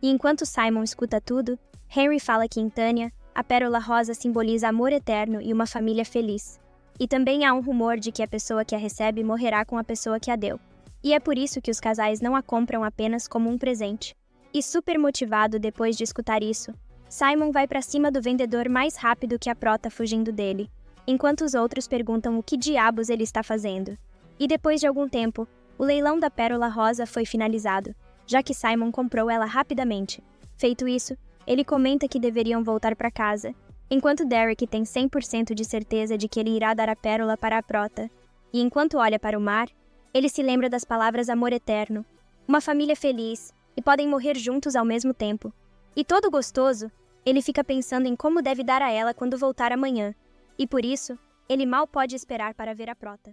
E enquanto Simon escuta tudo, Henry fala que em Tânia, a pérola rosa simboliza amor eterno e uma família feliz. E também há um rumor de que a pessoa que a recebe morrerá com a pessoa que a deu. E é por isso que os casais não a compram apenas como um presente. E super motivado depois de escutar isso, Simon vai para cima do vendedor mais rápido que a Prota fugindo dele, enquanto os outros perguntam o que diabos ele está fazendo. E depois de algum tempo, o leilão da pérola rosa foi finalizado, já que Simon comprou ela rapidamente. Feito isso, ele comenta que deveriam voltar para casa, enquanto Derek tem 100% de certeza de que ele irá dar a pérola para a Prota. E enquanto olha para o mar, ele se lembra das palavras amor eterno, uma família feliz, e podem morrer juntos ao mesmo tempo. E todo gostoso, ele fica pensando em como deve dar a ela quando voltar amanhã. E por isso, ele mal pode esperar para ver a Prota.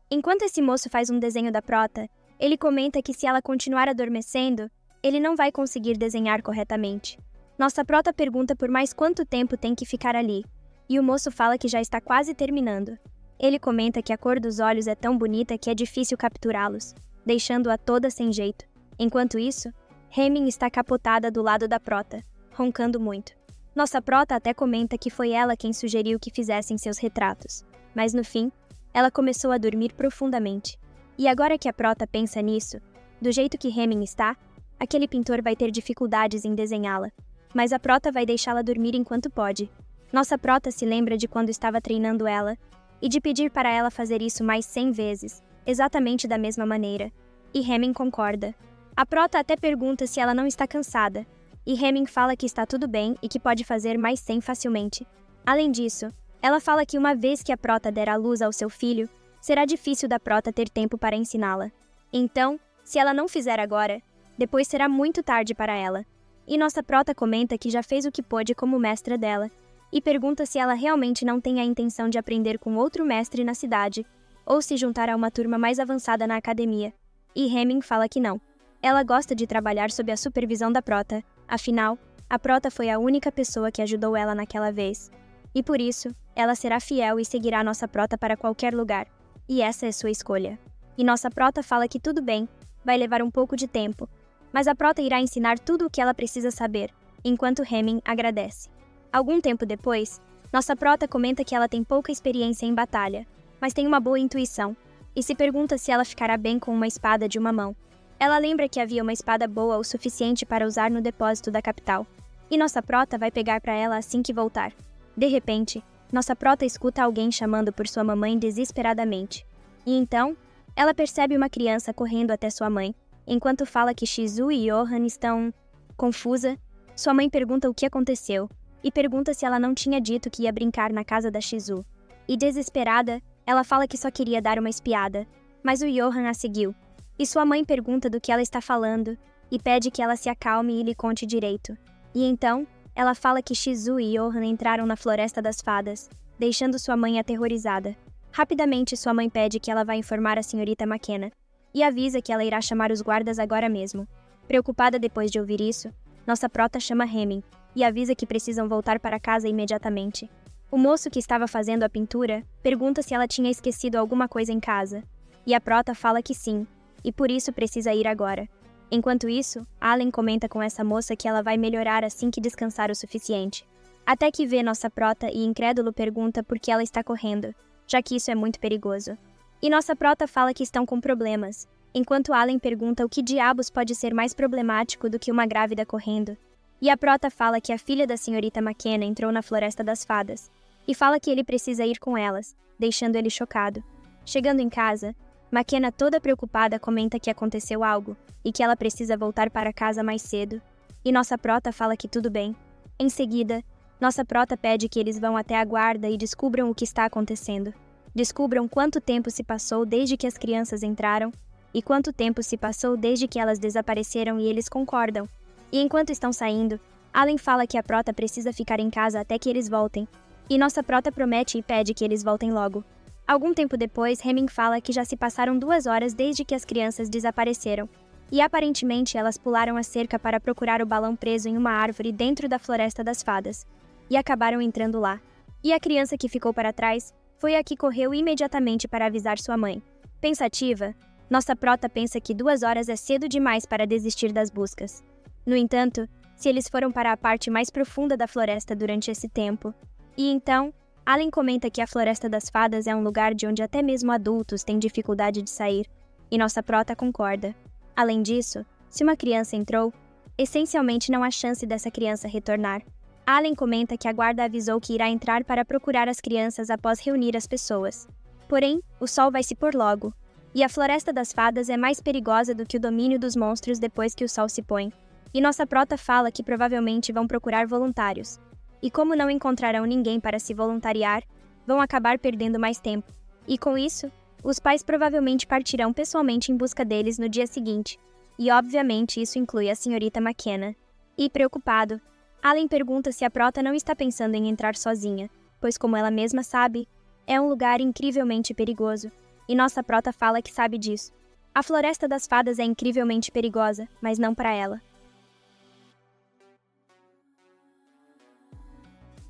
Enquanto esse moço faz um desenho da Prota, ele comenta que se ela continuar adormecendo, ele não vai conseguir desenhar corretamente. Nossa Prota pergunta por mais quanto tempo tem que ficar ali, e o moço fala que já está quase terminando. Ele comenta que a cor dos olhos é tão bonita que é difícil capturá-los, deixando-a toda sem jeito. Enquanto isso, Hemming está capotada do lado da Prota, roncando muito. Nossa Prota até comenta que foi ela quem sugeriu que fizessem seus retratos, mas no fim, ela começou a dormir profundamente. E agora que a Prota pensa nisso, do jeito que Hemming está, aquele pintor vai ter dificuldades em desenhá-la, mas a Prota vai deixá-la dormir enquanto pode. Nossa Prota se lembra de quando estava treinando ela, e de pedir para ela fazer isso mais 100 vezes, exatamente da mesma maneira. E Hemming concorda. A Prota até pergunta se ela não está cansada, e Hemming fala que está tudo bem e que pode fazer mais 100 facilmente. Além disso, ela fala que uma vez que a Prota der à luz ao seu filho, será difícil da Prota ter tempo para ensiná-la. Então, se ela não fizer agora, depois será muito tarde para ela. E nossa Prota comenta que já fez o que pôde como mestra dela, e pergunta se ela realmente não tem a intenção de aprender com outro mestre na cidade, ou se juntar a uma turma mais avançada na academia. E Hemming fala que não. Ela gosta de trabalhar sob a supervisão da Prota, afinal, a Prota foi a única pessoa que ajudou ela naquela vez. E por isso, ela será fiel e seguirá nossa Prota para qualquer lugar. E essa é sua escolha. E nossa Prota fala que tudo bem, vai levar um pouco de tempo, mas a Prota irá ensinar tudo o que ela precisa saber, enquanto Hemming agradece. Algum tempo depois, nossa Prota comenta que ela tem pouca experiência em batalha, mas tem uma boa intuição, e se pergunta se ela ficará bem com uma espada de uma mão. Ela lembra que havia uma espada boa o suficiente para usar no depósito da capital, e nossa Prota vai pegar para ela assim que voltar. De repente, nossa Prota escuta alguém chamando por sua mamãe desesperadamente. E então, ela percebe uma criança correndo até sua mãe, enquanto fala que Shizu e Johan estão... Confusa, sua mãe pergunta o que aconteceu, e pergunta se ela não tinha dito que ia brincar na casa da Shizu. E desesperada, ela fala que só queria dar uma espiada, mas o Johan a seguiu. E sua mãe pergunta do que ela está falando, e pede que ela se acalme e lhe conte direito. E então, ela fala que Shizu e Johan entraram na Floresta das Fadas, deixando sua mãe aterrorizada. Rapidamente, sua mãe pede que ela vá informar a senhorita McKenna, e avisa que ela irá chamar os guardas agora mesmo. Preocupada depois de ouvir isso, nossa Prota chama Hemming, e avisa que precisam voltar para casa imediatamente. O moço que estava fazendo a pintura pergunta se ela tinha esquecido alguma coisa em casa, e a Prota fala que sim, e por isso precisa ir agora. Enquanto isso, Allen comenta com essa moça que ela vai melhorar assim que descansar o suficiente. Até que vê nossa Prota e incrédulo pergunta por que ela está correndo, já que isso é muito perigoso. E nossa Prota fala que estão com problemas, enquanto Allen pergunta o que diabos pode ser mais problemático do que uma grávida correndo. E a Prota fala que a filha da senhorita McKenna entrou na Floresta das Fadas, e fala que ele precisa ir com elas, deixando ele chocado. Chegando em casa, McKenna toda preocupada comenta que aconteceu algo, e que ela precisa voltar para casa mais cedo. E nossa Prota fala que tudo bem. Em seguida, nossa Prota pede que eles vão até a guarda e descubram o que está acontecendo. Descubram quanto tempo se passou desde que as crianças entraram, e quanto tempo se passou desde que elas desapareceram e eles concordam. E enquanto estão saindo, Allen fala que a Prota precisa ficar em casa até que eles voltem. E nossa Prota promete e pede que eles voltem logo. Algum tempo depois, Hemming fala que já se passaram 2 horas desde que as crianças desapareceram. E aparentemente elas pularam a cerca para procurar o balão preso em uma árvore dentro da Floresta das Fadas. E acabaram entrando lá. E a criança que ficou para trás foi a que correu imediatamente para avisar sua mãe. Pensativa, Nossa prota pensa que 2 horas é cedo demais para desistir das buscas. No entanto, se eles foram para a parte mais profunda da floresta durante esse tempo. E então, Allen comenta que a Floresta das Fadas é um lugar de onde até mesmo adultos têm dificuldade de sair, e nossa prota concorda. Além disso, se uma criança entrou, essencialmente não há chance dessa criança retornar. Allen comenta que a guarda avisou que irá entrar para procurar as crianças após reunir as pessoas. Porém, o sol vai se pôr logo, e a Floresta das Fadas é mais perigosa do que o domínio dos monstros depois que o sol se põe. E nossa prota fala que provavelmente vão procurar voluntários. E como não encontrarão ninguém para se voluntariar, vão acabar perdendo mais tempo. E com isso, os pais provavelmente partirão pessoalmente em busca deles no dia seguinte. E obviamente isso inclui a senhorita McKenna. E preocupado, Allen pergunta se a prota não está pensando em entrar sozinha, pois como ela mesma sabe, é um lugar incrivelmente perigoso. E nossa prota fala que sabe disso. A Floresta das Fadas é incrivelmente perigosa, mas não para ela.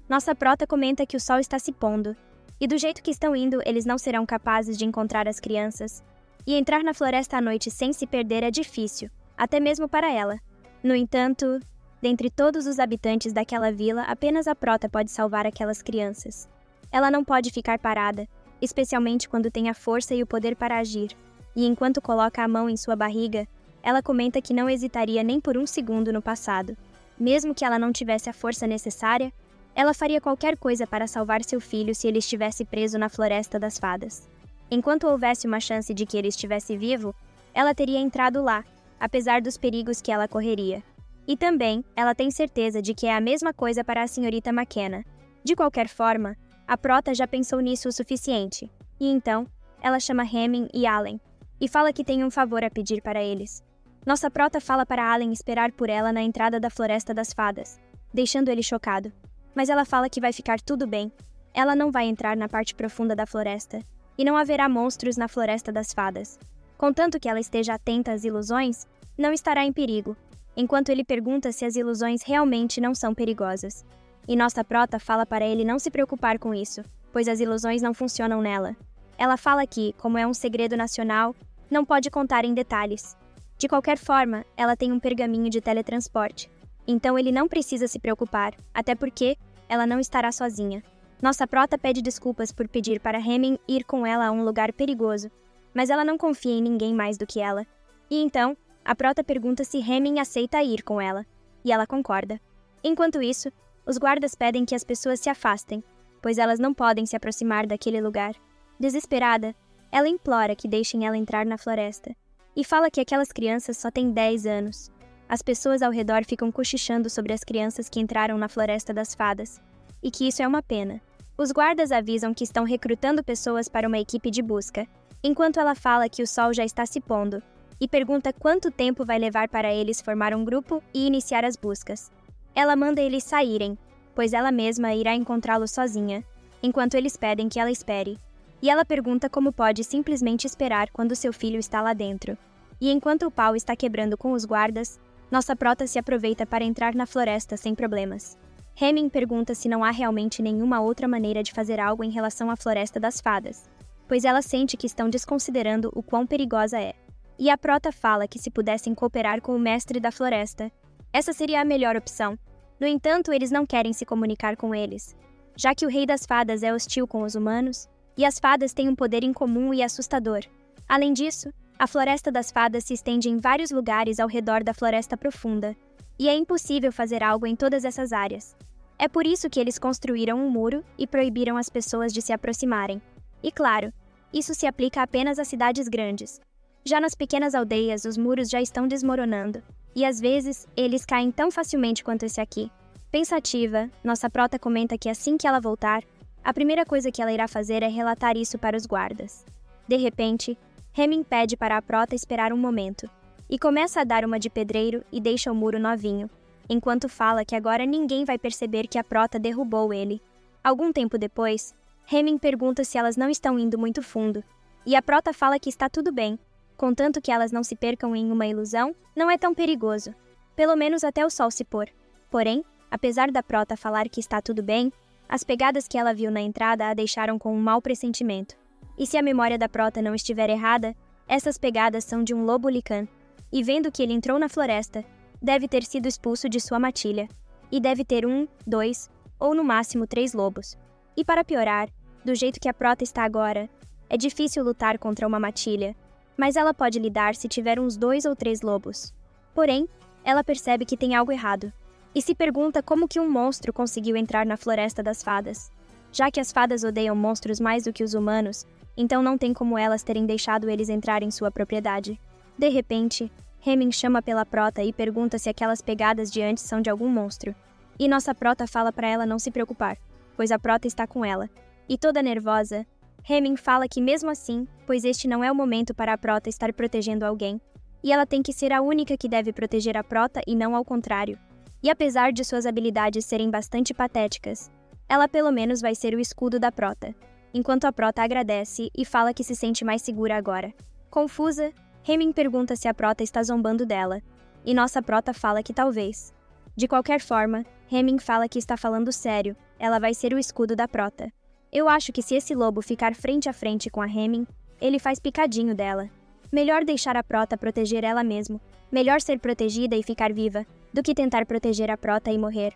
Nossa prota comenta que o sol está se pondo, e do jeito que estão indo, eles não serão capazes de encontrar as crianças. E entrar na floresta à noite sem se perder é difícil, até mesmo para ela. No entanto, dentre todos os habitantes daquela vila, apenas a prota pode salvar aquelas crianças. Ela não pode ficar parada, especialmente quando tem a força e o poder para agir. E enquanto coloca a mão em sua barriga, ela comenta que não hesitaria nem por um segundo no passado. Mesmo que ela não tivesse a força necessária, ela faria qualquer coisa para salvar seu filho se ele estivesse preso na Floresta das Fadas. Enquanto houvesse uma chance de que ele estivesse vivo, ela teria entrado lá, apesar dos perigos que ela correria. E também, ela tem certeza de que é a mesma coisa para a senhorita McKenna. De qualquer forma, a prota já pensou nisso o suficiente. E então, ela chama Hemming e Allen, e fala que tem um favor a pedir para eles. Nossa prota fala para Allen esperar por ela na entrada da Floresta das Fadas, deixando ele chocado. Mas ela fala que vai ficar tudo bem. Ela não vai entrar na parte profunda da floresta, e não haverá monstros na Floresta das Fadas. Contanto que ela esteja atenta às ilusões, não estará em perigo, enquanto ele pergunta se as ilusões realmente não são perigosas. E nossa prota fala para ele não se preocupar com isso, pois as ilusões não funcionam nela. Ela fala que, como é um segredo nacional, não pode contar em detalhes. De qualquer forma, ela tem um pergaminho de teletransporte. Então ele não precisa se preocupar, até porque ela não estará sozinha. Nossa prota pede desculpas por pedir para Hemming ir com ela a um lugar perigoso, mas ela não confia em ninguém mais do que ela. E então, a prota pergunta se Hemming aceita ir com ela, e ela concorda. Enquanto isso, os guardas pedem que as pessoas se afastem, pois elas não podem se aproximar daquele lugar. Desesperada, ela implora que deixem ela entrar na floresta, e fala que aquelas crianças só têm 10 anos. As pessoas ao redor ficam cochichando sobre as crianças que entraram na Floresta das Fadas, e que isso é uma pena. Os guardas avisam que estão recrutando pessoas para uma equipe de busca, enquanto ela fala que o sol já está se pondo, e pergunta quanto tempo vai levar para eles formar um grupo e iniciar as buscas. Ela manda eles saírem, pois ela mesma irá encontrá-lo sozinha, enquanto eles pedem que ela espere. E ela pergunta como pode simplesmente esperar quando seu filho está lá dentro. E enquanto o pau está quebrando com os guardas, nossa prota se aproveita para entrar na floresta sem problemas. Hemming pergunta se não há realmente nenhuma outra maneira de fazer algo em relação à Floresta das Fadas, pois ela sente que estão desconsiderando o quão perigosa é. E a prota fala que se pudessem cooperar com o mestre da floresta, essa seria a melhor opção. No entanto, eles não querem se comunicar com eles, já que o Rei das Fadas é hostil com os humanos, e as fadas têm um poder incomum e assustador. Além disso, a Floresta das Fadas se estende em vários lugares ao redor da Floresta Profunda, e é impossível fazer algo em todas essas áreas. É por isso que eles construíram um muro e proibiram as pessoas de se aproximarem. E claro, isso se aplica apenas a cidades grandes. Já nas pequenas aldeias, os muros já estão desmoronando, e às vezes, eles caem tão facilmente quanto esse aqui. Pensativa, nossa prota comenta que assim que ela voltar, a primeira coisa que ela irá fazer é relatar isso para os guardas. De repente, Hemming pede para a prota esperar um momento, e começa a dar uma de pedreiro e deixa o muro novinho, enquanto fala que agora ninguém vai perceber que a prota derrubou ele. Algum tempo depois, Hemming pergunta se elas não estão indo muito fundo, e a prota fala que está tudo bem, contanto que elas não se percam em uma ilusão, não é tão perigoso, pelo menos até o sol se pôr. Porém, apesar da prota falar que está tudo bem, as pegadas que ela viu na entrada a deixaram com um mau pressentimento. E se a memória da prota não estiver errada, Essas pegadas são de um lobo lican, e vendo que ele entrou na floresta, deve ter sido expulso de sua matilha, e deve ter 1, 2, ou no máximo 3 lobos. E para piorar, do jeito que a prota está agora, é difícil lutar contra uma matilha, mas ela pode lidar se tiver uns 2 ou 3 lobos. Porém, ela percebe que tem algo errado, e se pergunta como que um monstro conseguiu entrar na floresta das fadas. Já que as fadas odeiam monstros mais do que os humanos, então não tem como elas terem deixado eles entrar em sua propriedade. De repente, Hemming chama pela prota e pergunta se aquelas pegadas de antes são de algum monstro. E nossa prota fala para ela não se preocupar, pois a prota está com ela. E toda nervosa, Hemming fala que mesmo assim, pois este não é o momento para a prota estar protegendo alguém, e ela tem que ser a única que deve proteger a prota e não ao contrário. E apesar de suas habilidades serem bastante patéticas, ela pelo menos vai ser o escudo da prota, enquanto a prota agradece e fala que se sente mais segura agora. Confusa, Hemming pergunta se a prota está zombando dela, e nossa prota fala que talvez. De qualquer forma, Hemming fala que está falando sério, ela vai ser o escudo da prota. Eu acho que se esse lobo ficar frente a frente com a Hemming, ele faz picadinho dela. Melhor deixar a prota proteger ela mesmo, melhor ser protegida e ficar viva, do que tentar proteger a prota e morrer.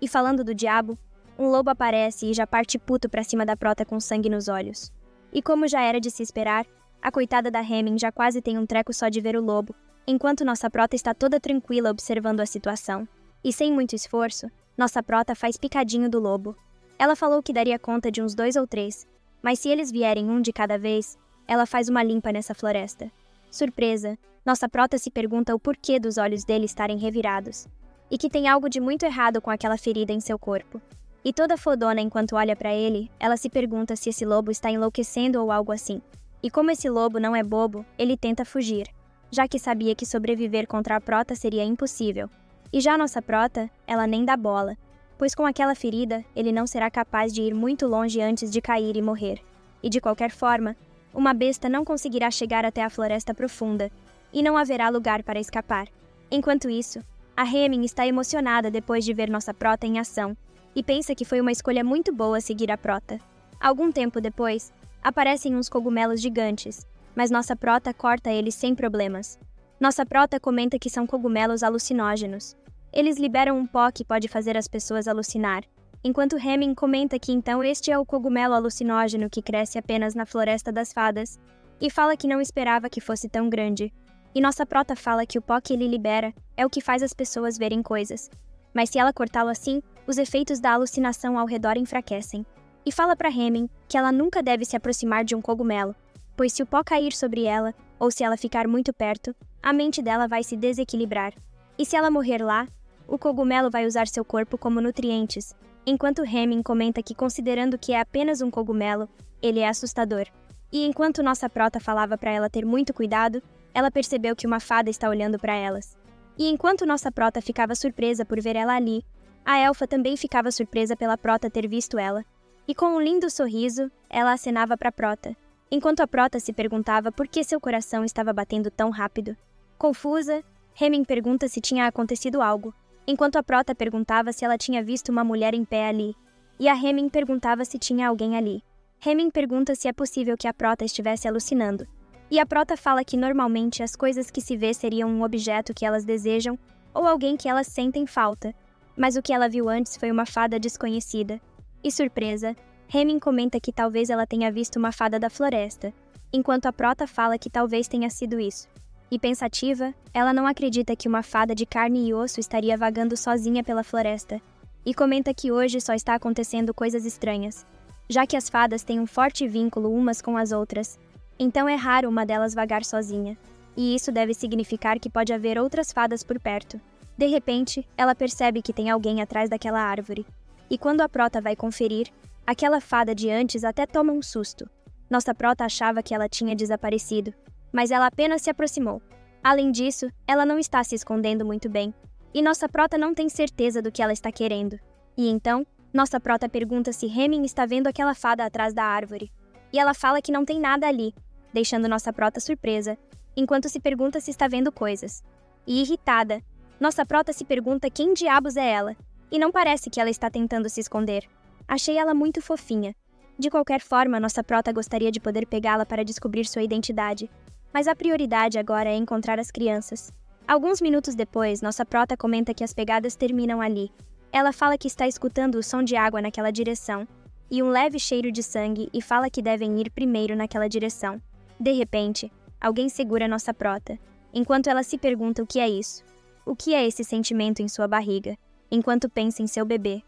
E falando do diabo, um lobo aparece e já parte puto pra cima da prota com sangue nos olhos. E como já era de se esperar, a coitada da Hemming já quase tem um treco só de ver o lobo, enquanto nossa prota está toda tranquila observando a situação. E sem muito esforço, nossa prota faz picadinho do lobo. Ela falou que daria conta de uns 2 ou 3, mas se eles vierem um de cada vez, ela faz uma limpa nessa floresta. Surpresa, nossa prota se pergunta o porquê dos olhos dele estarem revirados, e que tem algo de muito errado com aquela ferida em seu corpo. E toda fodona enquanto olha pra ele, ela se pergunta se esse lobo está enlouquecendo ou algo assim. E como esse lobo não é bobo, ele tenta fugir, já que sabia que sobreviver contra a prota seria impossível. E já nossa prota, ela nem dá bola, pois com aquela ferida, ele não será capaz de ir muito longe antes de cair e morrer. E de qualquer forma, uma besta não conseguirá chegar até a floresta profunda, e não haverá lugar para escapar. Enquanto isso, a Hemming está emocionada depois de ver nossa prota em ação, e pensa que foi uma escolha muito boa seguir a prota. Algum tempo depois, aparecem uns cogumelos gigantes, mas nossa prota corta eles sem problemas. Nossa prota comenta que são cogumelos alucinógenos. Eles liberam um pó que pode fazer as pessoas alucinar, enquanto Hemming comenta que então este é o cogumelo alucinógeno que cresce apenas na Floresta das Fadas, e fala que não esperava que fosse tão grande. E nossa prota fala que o pó que ele libera é o que faz as pessoas verem coisas, mas se ela cortá-lo assim, os efeitos da alucinação ao redor enfraquecem. E fala para Hemming que ela nunca deve se aproximar de um cogumelo, pois se o pó cair sobre ela, ou se ela ficar muito perto, a mente dela vai se desequilibrar. E se ela morrer lá, o cogumelo vai usar seu corpo como nutrientes, enquanto Hemming comenta que considerando que é apenas um cogumelo, ele é assustador. E enquanto nossa prota falava para ela ter muito cuidado, ela percebeu que uma fada está olhando para elas. E enquanto nossa prota ficava surpresa por ver ela ali, a elfa também ficava surpresa pela prota ter visto ela. E com um lindo sorriso, ela acenava para a prota, enquanto a prota se perguntava por que seu coração estava batendo tão rápido. Confusa, Hemming pergunta se tinha acontecido algo, enquanto a prota perguntava se ela tinha visto uma mulher em pé ali, e a Hemming perguntava se tinha alguém ali. Hemming pergunta se é possível que a prota estivesse alucinando, e a prota fala que normalmente as coisas que se vê seriam um objeto que elas desejam ou alguém que elas sentem falta, mas o que ela viu antes foi uma fada desconhecida. E surpresa, Hemming comenta que talvez ela tenha visto uma fada da floresta, enquanto a prota fala que talvez tenha sido isso. E pensativa, ela não acredita que uma fada de carne e osso estaria vagando sozinha pela floresta, e comenta que hoje só está acontecendo coisas estranhas, já que as fadas têm um forte vínculo umas com as outras, então é raro uma delas vagar sozinha, e isso deve significar que pode haver outras fadas por perto. De repente, ela percebe que tem alguém atrás daquela árvore, e quando a prota vai conferir, aquela fada de antes até toma um susto. Nossa prota achava que ela tinha desaparecido, mas ela apenas se aproximou. Além disso, ela não está se escondendo muito bem, e nossa prota não tem certeza do que ela está querendo. E então, nossa prota pergunta se Hemming está vendo aquela fada atrás da árvore, e ela fala que não tem nada ali, deixando nossa prota surpresa, enquanto se pergunta se está vendo coisas. E irritada, nossa prota se pergunta quem diabos é ela, e não parece que ela está tentando se esconder. Achei ela muito fofinha. De qualquer forma, nossa prota gostaria de poder pegá-la para descobrir sua identidade, mas a prioridade agora é encontrar as crianças. Alguns minutos depois, nossa prota comenta que as pegadas terminam ali. Ela fala que está escutando o som de água naquela direção, e um leve cheiro de sangue, e fala que devem ir primeiro naquela direção. De repente, alguém segura nossa prota, enquanto ela se pergunta o que é isso. O que é esse sentimento em sua barriga, enquanto pensa em seu bebê.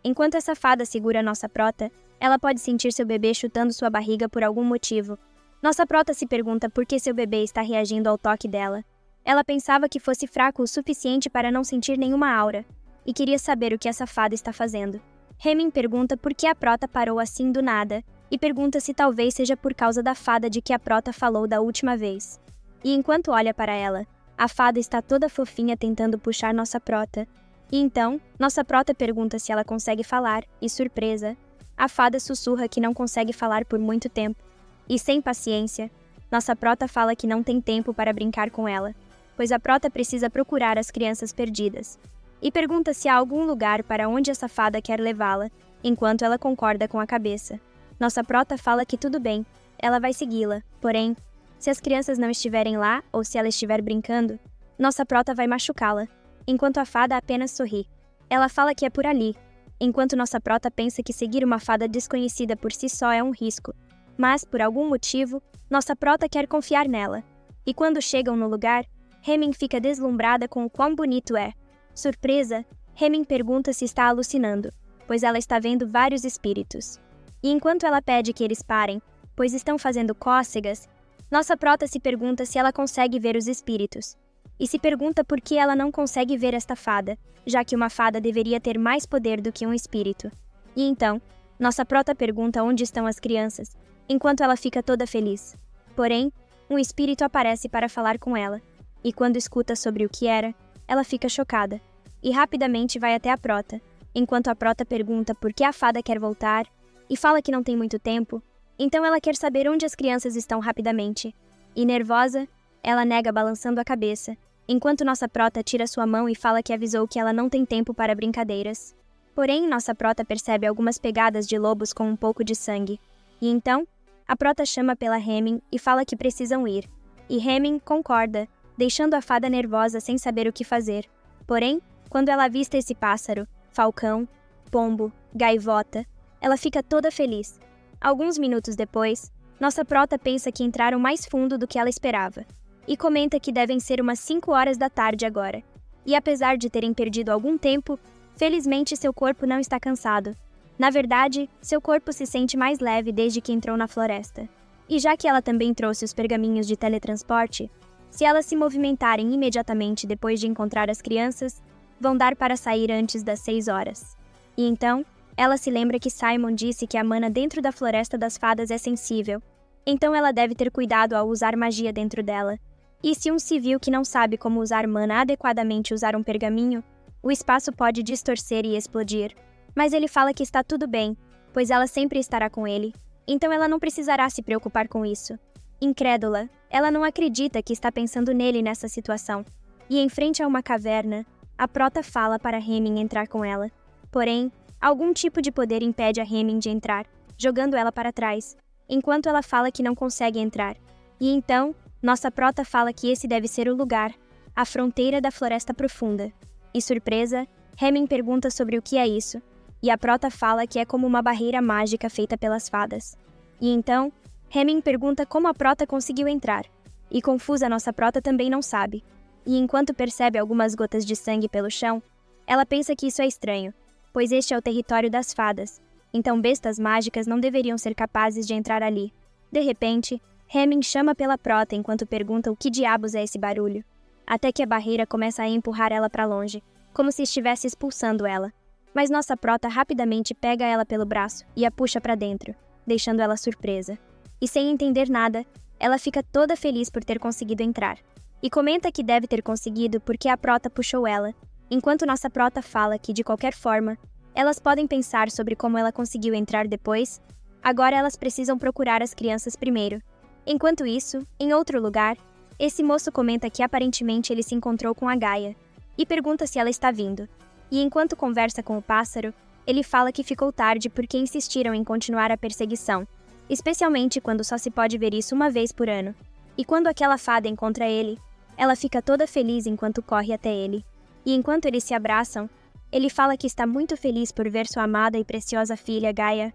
Enquanto essa fada segura nossa prota, ela pode sentir seu bebê chutando sua barriga por algum motivo. Nossa prota se pergunta por que seu bebê está reagindo ao toque dela. Ela pensava que fosse fraco o suficiente para não sentir nenhuma aura, e queria saber o que essa fada está fazendo. Hemming pergunta por que a prota parou assim do nada, e pergunta se talvez seja por causa da fada de que a prota falou da última vez. E enquanto olha para ela, a fada está toda fofinha tentando puxar nossa prota. E então, nossa prota pergunta se ela consegue falar, e surpresa, a fada sussurra que não consegue falar por muito tempo. E sem paciência, nossa prota fala que não tem tempo para brincar com ela, pois a prota precisa procurar as crianças perdidas. E pergunta se há algum lugar para onde essa fada quer levá-la, enquanto ela concorda com a cabeça. Nossa prota fala que tudo bem, ela vai segui-la, porém, se as crianças não estiverem lá ou se ela estiver brincando, nossa prota vai machucá-la, enquanto a fada apenas sorri. Ela fala que é por ali, enquanto nossa prota pensa que seguir uma fada desconhecida por si só é um risco. Mas, por algum motivo, nossa prota quer confiar nela. E quando chegam no lugar, Hemming fica deslumbrada com o quão bonito é. Surpresa, Hemming pergunta se está alucinando, pois ela está vendo vários espíritos. E enquanto ela pede que eles parem, pois estão fazendo cócegas, nossa prota se pergunta se ela consegue ver os espíritos. E se pergunta por que ela não consegue ver esta fada, já que uma fada deveria ter mais poder do que um espírito. E então, nossa prota pergunta onde estão as crianças, enquanto ela fica toda feliz. Porém, um espírito aparece para falar com ela, e quando escuta sobre o que era, ela fica chocada, e rapidamente vai até a prota, enquanto a prota pergunta por que a fada quer voltar, e fala que não tem muito tempo, então ela quer saber onde as crianças estão rapidamente. E nervosa, ela nega balançando a cabeça, enquanto nossa prota tira sua mão e fala que avisou que ela não tem tempo para brincadeiras. Porém, nossa prota percebe algumas pegadas de lobos com um pouco de sangue. E então, a prota chama pela Hemming e fala que precisam ir. E Hemming concorda, deixando a fada nervosa sem saber o que fazer. Porém, quando ela avista esse pássaro, falcão, pombo, gaivota, ela fica toda feliz. Alguns minutos depois, nossa prota pensa que entraram mais fundo do que ela esperava, e comenta que devem ser umas 5 horas da tarde agora. E apesar de terem perdido algum tempo, felizmente seu corpo não está cansado. Na verdade, seu corpo se sente mais leve desde que entrou na floresta. E já que ela também trouxe os pergaminhos de teletransporte, se elas se movimentarem imediatamente depois de encontrar as crianças, vão dar para sair antes das 6 horas. E então, ela se lembra que Simon disse que a mana dentro da Floresta das Fadas é sensível, então ela deve ter cuidado ao usar magia dentro dela. E se um civil que não sabe como usar mana adequadamente usar um pergaminho, o espaço pode distorcer e explodir. Mas ele fala que está tudo bem, pois ela sempre estará com ele, então ela não precisará se preocupar com isso. Incrédula, ela não acredita que está pensando nele nessa situação. E em frente a uma caverna, a prota fala para Hemming entrar com ela. Porém, algum tipo de poder impede a Hemming de entrar, jogando ela para trás, enquanto ela fala que não consegue entrar. E então, nossa prota fala que esse deve ser o lugar, a fronteira da Floresta Profunda. E surpresa, Hemming pergunta sobre o que é isso, e a prota fala que é como uma barreira mágica feita pelas fadas. E então, Hemming pergunta como a prota conseguiu entrar, e confusa nossa prota também não sabe. E enquanto percebe algumas gotas de sangue pelo chão, ela pensa que isso é estranho, pois este é o território das fadas, então bestas mágicas não deveriam ser capazes de entrar ali. De repente, Hemming chama pela prota enquanto pergunta o que diabos é esse barulho, até que a barreira começa a empurrar ela para longe, como se estivesse expulsando ela. Mas nossa prota rapidamente pega ela pelo braço e a puxa para dentro, deixando ela surpresa. E sem entender nada, ela fica toda feliz por ter conseguido entrar. E comenta que deve ter conseguido porque a prota puxou ela, enquanto nossa prota fala que, de qualquer forma, elas podem pensar sobre como ela conseguiu entrar depois. Agora elas precisam procurar as crianças primeiro. Enquanto isso, em outro lugar, esse moço comenta que aparentemente ele se encontrou com a Gaia, e pergunta se ela está vindo. E enquanto conversa com o pássaro, ele fala que ficou tarde porque insistiram em continuar a perseguição, especialmente quando só se pode ver isso uma vez por ano. E quando aquela fada encontra ele, ela fica toda feliz enquanto corre até ele. E enquanto eles se abraçam, ele fala que está muito feliz por ver sua amada e preciosa filha, Gaia.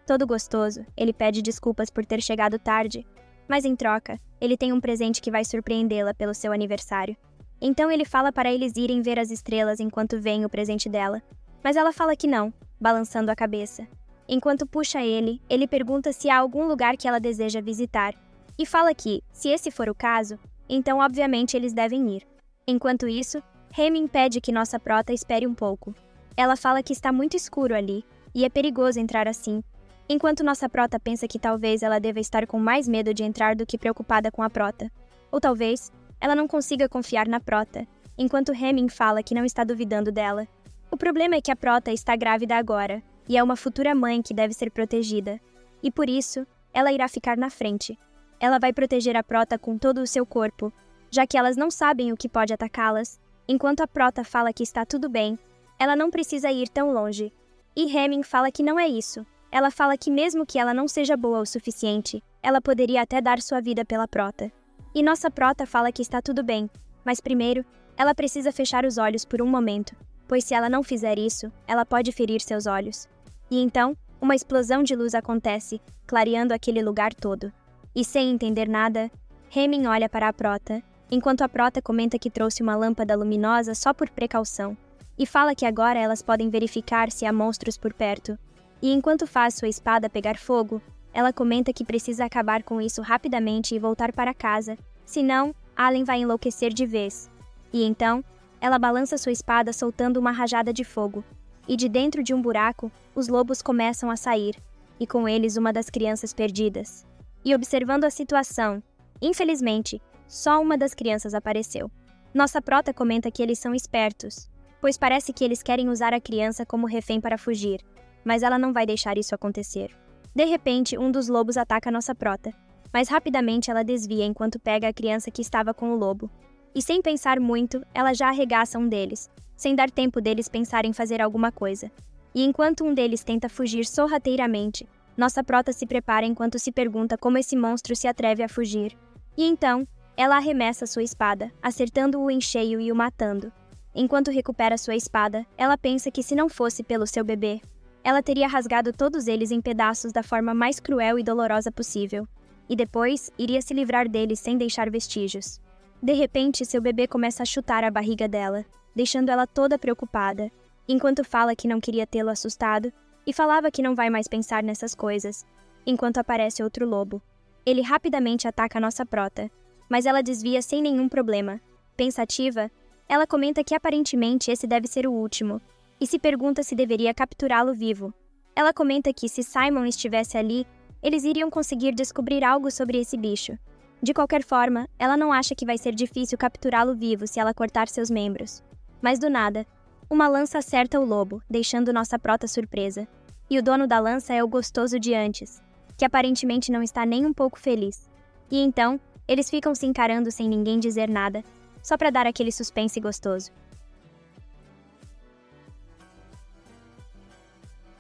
Todo gostoso, ele pede desculpas por ter chegado tarde, mas em troca, ele tem um presente que vai surpreendê-la pelo seu aniversário. Então ele fala para eles irem ver as estrelas enquanto veem o presente dela, mas ela fala que não, balançando a cabeça. Enquanto puxa ele pergunta se há algum lugar que ela deseja visitar, e fala que, se esse for o caso, então obviamente eles devem ir. Enquanto isso, Hemming pede que nossa prota espere um pouco. Ela fala que está muito escuro ali, e é perigoso entrar assim, enquanto nossa prota pensa que talvez ela deva estar com mais medo de entrar do que preocupada com a prota. Ou talvez, ela não consiga confiar na prota, enquanto Hemming fala que não está duvidando dela. O problema é que a prota está grávida agora, e é uma futura mãe que deve ser protegida. E por isso, ela irá ficar na frente. Ela vai proteger a prota com todo o seu corpo, já que elas não sabem o que pode atacá-las. Enquanto a prota fala que está tudo bem, ela não precisa ir tão longe. E Hemming fala que não é isso. Ela fala que mesmo que ela não seja boa o suficiente, ela poderia até dar sua vida pela prota. E nossa prota fala que está tudo bem, mas primeiro, ela precisa fechar os olhos por um momento, pois se ela não fizer isso, ela pode ferir seus olhos. E então, uma explosão de luz acontece, clareando aquele lugar todo. E sem entender nada, Hemming olha para a prota, enquanto a prota comenta que trouxe uma lâmpada luminosa só por precaução, e fala que agora elas podem verificar se há monstros por perto. E enquanto faz sua espada pegar fogo, ela comenta que precisa acabar com isso rapidamente e voltar para casa, senão, Allen vai enlouquecer de vez. E então, ela balança sua espada soltando uma rajada de fogo, e de dentro de um buraco, os lobos começam a sair, e com eles uma das crianças perdidas. E observando a situação, infelizmente, só uma das crianças apareceu. Nossa prota comenta que eles são espertos, pois parece que eles querem usar a criança como refém para fugir, mas ela não vai deixar isso acontecer. De repente, um dos lobos ataca nossa prota, mas rapidamente ela desvia enquanto pega a criança que estava com o lobo. E sem pensar muito, ela já arregaça um deles, sem dar tempo deles pensarem em fazer alguma coisa. E enquanto um deles tenta fugir sorrateiramente, nossa prota se prepara enquanto se pergunta como esse monstro se atreve a fugir. E então, ela arremessa sua espada, acertando-o em cheio e o matando. Enquanto recupera sua espada, ela pensa que se não fosse pelo seu bebê, ela teria rasgado todos eles em pedaços da forma mais cruel e dolorosa possível. E depois, iria se livrar deles sem deixar vestígios. De repente, seu bebê começa a chutar a barriga dela, deixando ela toda preocupada, enquanto fala que não queria tê-lo assustado, e falava que não vai mais pensar nessas coisas, enquanto aparece outro lobo. Ele rapidamente ataca nossa prota, mas ela desvia sem nenhum problema. Pensativa, ela comenta que aparentemente esse deve ser o último, e se pergunta se deveria capturá-lo vivo. Ela comenta que se Simon estivesse ali, eles iriam conseguir descobrir algo sobre esse bicho. De qualquer forma, ela não acha que vai ser difícil capturá-lo vivo se ela cortar seus membros. Mas do nada, uma lança acerta o lobo, deixando nossa prota surpresa. E o dono da lança é o gostoso de antes, que aparentemente não está nem um pouco feliz. E então, eles ficam se encarando sem ninguém dizer nada, só para dar aquele suspense gostoso.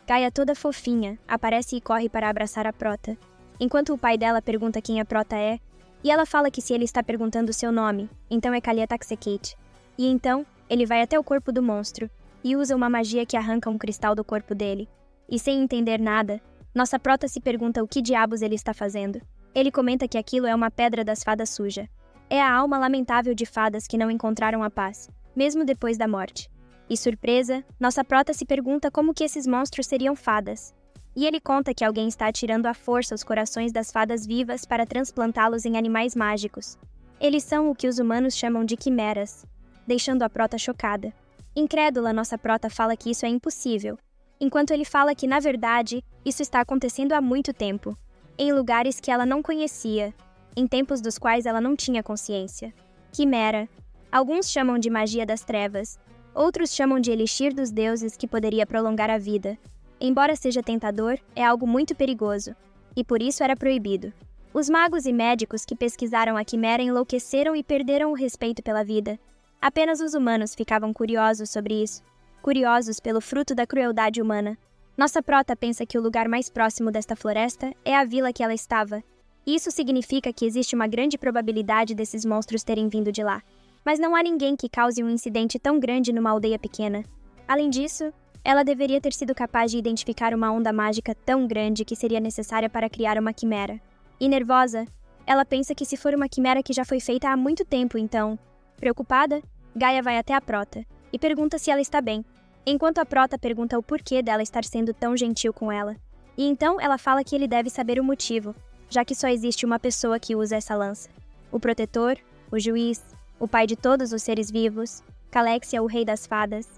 Gaia toda fofinha, aparece e corre para abraçar a prota, enquanto o pai dela pergunta quem a prota é, e ela fala que se ele está perguntando seu nome, então é Kalia Taxekate. E então, ele vai até o corpo do monstro, e usa uma magia que arranca um cristal do corpo dele. E sem entender nada, nossa prota se pergunta o que diabos ele está fazendo. Ele comenta que aquilo é uma pedra das fadas suja. É a alma lamentável de fadas que não encontraram a paz, mesmo depois da morte. E surpresa, nossa prota se pergunta como que esses monstros seriam fadas. E ele conta que alguém está atirando à força os corações das fadas vivas para transplantá-los em animais mágicos. Eles são o que os humanos chamam de quimeras, deixando a prota chocada. Incrédula, nossa prota fala que isso é impossível, enquanto ele fala que, na verdade, isso está acontecendo há muito tempo, em lugares que ela não conhecia, em tempos dos quais ela não tinha consciência. Quimera. Alguns chamam de magia das trevas, outros chamam de elixir dos deuses que poderia prolongar a vida. Embora seja tentador, é algo muito perigoso, e por isso era proibido. Os magos e médicos que pesquisaram a quimera enlouqueceram e perderam o respeito pela vida. Apenas os humanos ficavam curiosos sobre isso, curiosos pelo fruto da crueldade humana. Nossa prota pensa que o lugar mais próximo desta floresta é a vila que ela estava. Isso significa que existe uma grande probabilidade desses monstros terem vindo de lá. Mas não há ninguém que cause um incidente tão grande numa aldeia pequena. Além disso, ela deveria ter sido capaz de identificar uma onda mágica tão grande que seria necessária para criar uma quimera. E nervosa, ela pensa que se for uma quimera que já foi feita há muito tempo, então... Preocupada, Gaia vai até a prota e pergunta se ela está bem, enquanto a prota pergunta o porquê dela estar sendo tão gentil com ela. E então ela fala que ele deve saber o motivo, já que só existe uma pessoa que usa essa lança. O protetor, o juiz, o pai de todos os seres vivos, Calexia, o rei das fadas.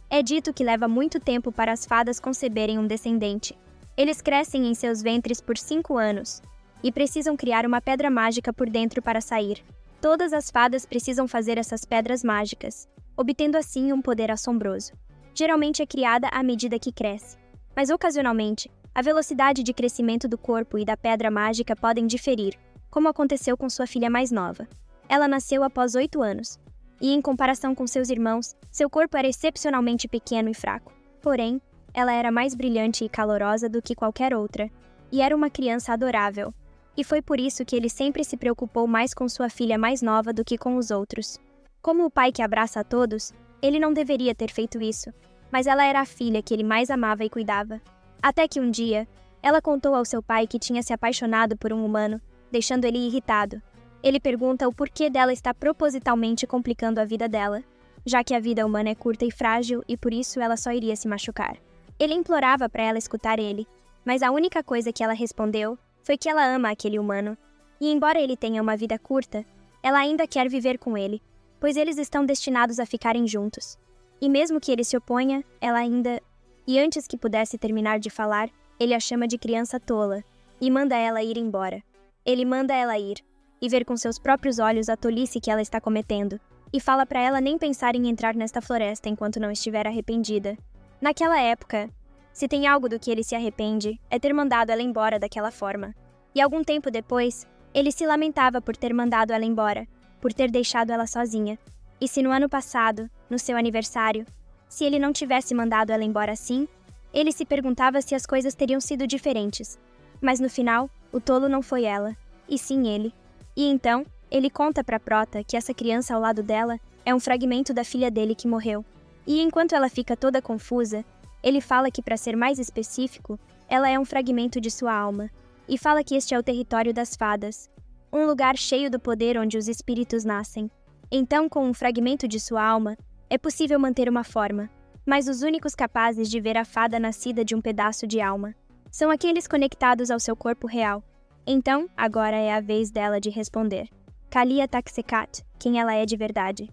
É dito que leva muito tempo para as fadas conceberem um descendente. Eles crescem em seus ventres por 5 anos e precisam criar uma pedra mágica por dentro para sair. Todas as fadas precisam fazer essas pedras mágicas, obtendo assim um poder assombroso. Geralmente é criada à medida que cresce, mas ocasionalmente, a velocidade de crescimento do corpo e da pedra mágica podem diferir, como aconteceu com sua filha mais nova. Ela nasceu após 8 anos, e em comparação com seus irmãos, seu corpo era excepcionalmente pequeno e fraco. Porém, ela era mais brilhante e calorosa do que qualquer outra, e era uma criança adorável. E foi por isso que ele sempre se preocupou mais com sua filha mais nova do que com os outros. Como o pai que abraça a todos, ele não deveria ter feito isso, mas ela era a filha que ele mais amava e cuidava. Até que um dia, ela contou ao seu pai que tinha se apaixonado por um humano, deixando ele irritado. Ele pergunta o porquê dela está propositalmente complicando a vida dela, já que a vida humana é curta e frágil e por isso ela só iria se machucar. Ele implorava para ela escutar ele, mas a única coisa que ela respondeu foi que ela ama aquele humano, e embora ele tenha uma vida curta, ela ainda quer viver com ele, pois eles estão destinados a ficarem juntos. E mesmo que ele se oponha, ela ainda... E antes que pudesse terminar de falar, ele a chama de criança tola, e manda ela ir embora. Ele manda ela ir, e ver com seus próprios olhos a tolice que ela está cometendo, e fala para ela nem pensar em entrar nesta floresta enquanto não estiver arrependida. Naquela época, se tem algo do que ele se arrepende, é ter mandado ela embora daquela forma. E algum tempo depois, ele se lamentava por ter mandado ela embora, por ter deixado ela sozinha. E se no ano passado, no seu aniversário, se ele não tivesse mandado ela embora assim, ele se perguntava se as coisas teriam sido diferentes. Mas no final, o tolo não foi ela, e sim ele. E então, ele conta para Prota que essa criança ao lado dela é um fragmento da filha dele que morreu. E enquanto ela fica toda confusa, ele fala que, para ser mais específico, ela é um fragmento de sua alma, e fala que este é o território das fadas, um lugar cheio do poder onde os espíritos nascem. Então, com um fragmento de sua alma, é possível manter uma forma, mas os únicos capazes de ver a fada nascida de um pedaço de alma são aqueles conectados ao seu corpo real. Então, agora é a vez dela de responder. Kalia Taksekat, quem ela é de verdade.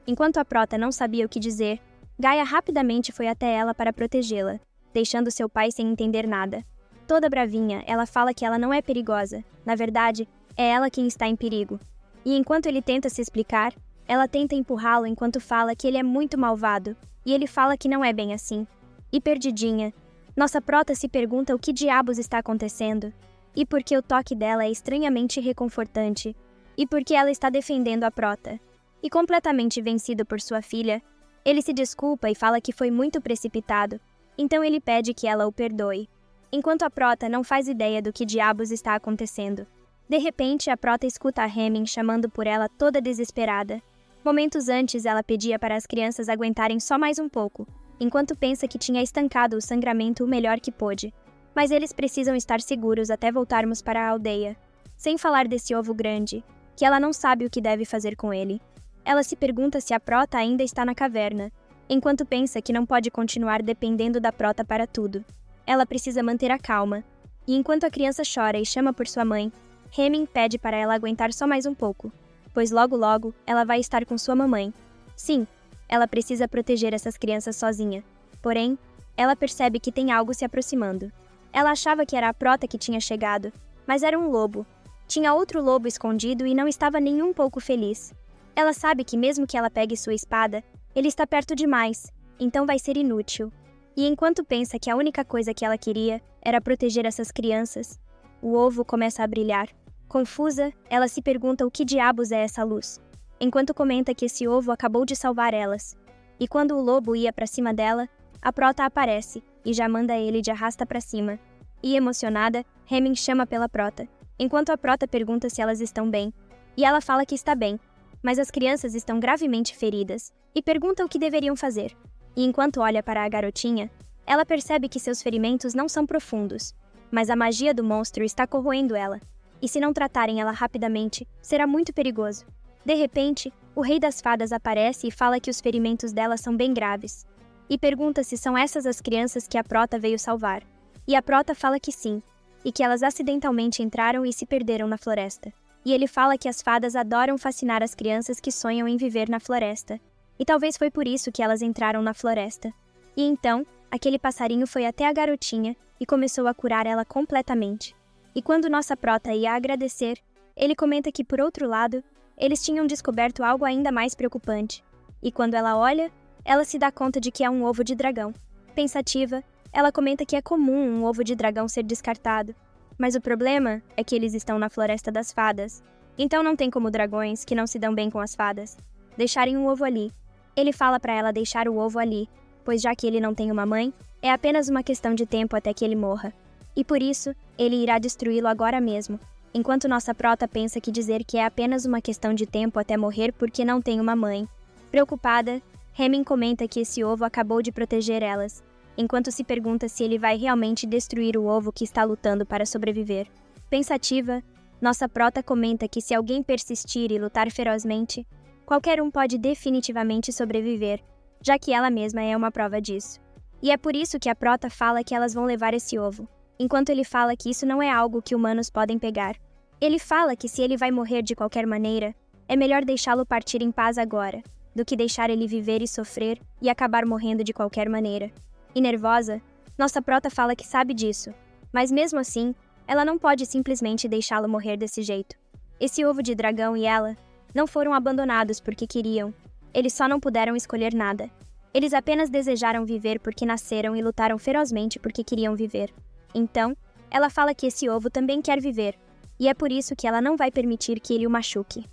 Enquanto a Prota não sabia o que dizer, Gaia rapidamente foi até ela para protegê-la, deixando seu pai sem entender nada. Toda bravinha, ela fala que ela não é perigosa. Na verdade, é ela quem está em perigo. E enquanto ele tenta se explicar, ela tenta empurrá-lo enquanto fala que ele é muito malvado, e ele fala que não é bem assim. E perdidinha, nossa Prota se pergunta o que diabos está acontecendo, e por que o toque dela é estranhamente reconfortante, e por que ela está defendendo a Prota. E completamente vencido por sua filha, ele se desculpa e fala que foi muito precipitado, então ele pede que ela o perdoe. Enquanto a Prota não faz ideia do que diabos está acontecendo. De repente, a Prota escuta a Hemming chamando por ela toda desesperada. Momentos antes, ela pedia para as crianças aguentarem só mais um pouco, enquanto pensa que tinha estancado o sangramento o melhor que pôde. Mas eles precisam estar seguros até voltarmos para a aldeia. Sem falar desse ovo grande, que ela não sabe o que deve fazer com ele. Ela se pergunta se a Prota ainda está na caverna, enquanto pensa que não pode continuar dependendo da Prota para tudo. Ela precisa manter a calma, e enquanto a criança chora e chama por sua mãe, Hemming pede para ela aguentar só mais um pouco, pois logo logo ela vai estar com sua mamãe. Sim, ela precisa proteger essas crianças sozinha, porém, ela percebe que tem algo se aproximando. Ela achava que era a Prota que tinha chegado, mas era um lobo. Tinha outro lobo escondido e não estava nem um pouco feliz. Ela sabe que mesmo que ela pegue sua espada, ele está perto demais, então vai ser inútil. E enquanto pensa que a única coisa que ela queria era proteger essas crianças, o ovo começa a brilhar. Confusa, ela se pergunta o que diabos é essa luz, enquanto comenta que esse ovo acabou de salvar elas. E quando o lobo ia para cima dela, a prota aparece e já manda ele de arrasta para cima. E emocionada, Hemming chama pela prota, enquanto a prota pergunta se elas estão bem. E ela fala que está bem, mas as crianças estão gravemente feridas e pergunta o que deveriam fazer. E enquanto olha para a garotinha, ela percebe que seus ferimentos não são profundos, mas a magia do monstro está corroendo ela. E se não tratarem ela rapidamente, será muito perigoso. De repente, o rei das fadas aparece e fala que os ferimentos dela são bem graves. E pergunta se são essas as crianças que a prota veio salvar. E a prota fala que sim, e que elas acidentalmente entraram e se perderam na floresta. E ele fala que as fadas adoram fascinar as crianças que sonham em viver na floresta. E talvez foi por isso que elas entraram na floresta. E então, aquele passarinho foi até a garotinha e começou a curar ela completamente. E quando nossa prota ia agradecer, ele comenta que, por outro lado, eles tinham descoberto algo ainda mais preocupante. E quando ela olha, ela se dá conta de que é um ovo de dragão. Pensativa, ela comenta que é comum um ovo de dragão ser descartado. Mas o problema é que eles estão na Floresta das Fadas. Então não tem como dragões, que não se dão bem com as fadas, deixarem um ovo ali. Ele fala para ela deixar o ovo ali, pois já que ele não tem uma mãe, é apenas uma questão de tempo até que ele morra. E por isso, ele irá destruí-lo agora mesmo. Enquanto nossa prota pensa que dizer que é apenas uma questão de tempo até morrer porque não tem uma mãe. Preocupada, Hemming comenta que esse ovo acabou de proteger elas, enquanto se pergunta se ele vai realmente destruir o ovo que está lutando para sobreviver. Pensativa, nossa prota comenta que se alguém persistir e lutar ferozmente, qualquer um pode definitivamente sobreviver, já que ela mesma é uma prova disso. E é por isso que a prota fala que elas vão levar esse ovo, enquanto ele fala que isso não é algo que humanos podem pegar. Ele fala que se ele vai morrer de qualquer maneira, é melhor deixá-lo partir em paz agora, do que deixar ele viver e sofrer e acabar morrendo de qualquer maneira. E nervosa, nossa prota fala que sabe disso, mas mesmo assim, ela não pode simplesmente deixá-lo morrer desse jeito. Esse ovo de dragão e ela não foram abandonados porque queriam, eles só não puderam escolher nada. Eles apenas desejaram viver porque nasceram e lutaram ferozmente porque queriam viver. Então, ela fala que esse ovo também quer viver, e é por isso que ela não vai permitir que ele o machuque.